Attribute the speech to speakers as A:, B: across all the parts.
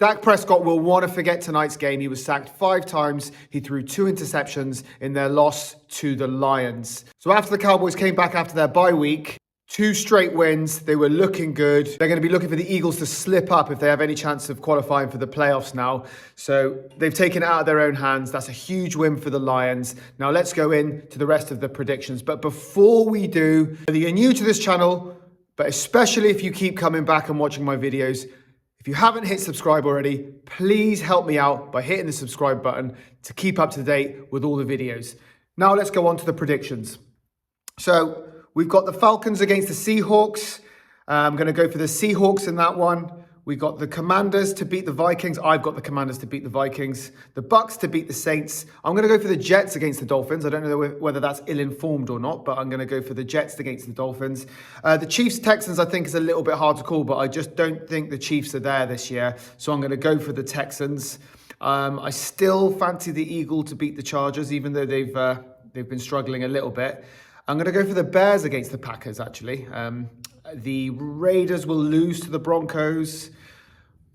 A: Dak Prescott will want to forget tonight's game. He was sacked 5 times. He threw 2 interceptions in their loss to the Lions. So after the Cowboys came back after their bye week, 2 straight wins, they were looking good. They're going to be looking for the Eagles to slip up if they have any chance of qualifying for the playoffs now. So they've taken it out of their own hands. That's a huge win for the Lions. Now let's go into the rest of the predictions. But before we do, whether you're new to this channel, but especially if you keep coming back and watching my videos, if you haven't hit subscribe already, please help me out by hitting the subscribe button to keep up to date with all the videos. Now let's go on to the predictions. So we've got the Falcons against the Seahawks. I'm going to go for the Seahawks in that one. We've got the Commanders to beat the Vikings. I've got the Commanders to beat the Vikings. The Bucks to beat the Saints. I'm going to go for the Jets against the Dolphins. I don't know whether that's ill-informed or not, but I'm going to go for the Jets against the Dolphins. The Chiefs-Texans, I think, is a little bit hard to call, but I just don't think the Chiefs are there this year. So I'm going to go for the Texans. I still fancy the Eagles to beat the Chargers, even though they've been struggling a little bit. I'm going to go for the Bears against the Packers, actually. The Raiders will lose to the Broncos.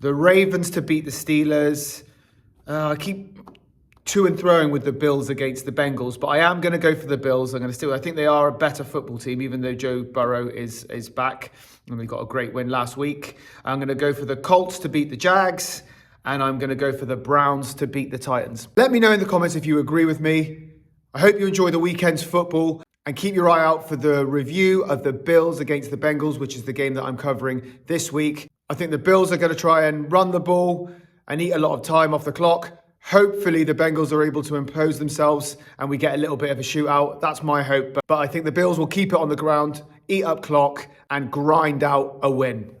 A: The Ravens to beat the Steelers. I keep to and throwing with the Bills against the Bengals, but I am going to go for the Bills. I think they are a better football team, even though Joe Burrow is back. And they got a great win last week. I'm going to go for the Colts to beat the Jags. And I'm going to go for the Browns to beat the Titans. Let me know in the comments if you agree with me. I hope you enjoy the weekend's football. And keep your eye out for the review of the Bills against the Bengals, which is the game that I'm covering this week. I think the Bills are going to try and run the ball and eat a lot of time off the clock. Hopefully the Bengals are able to impose themselves and we get a little bit of a shootout. That's my hope. But I think the Bills will keep it on the ground, eat up clock, and grind out a win.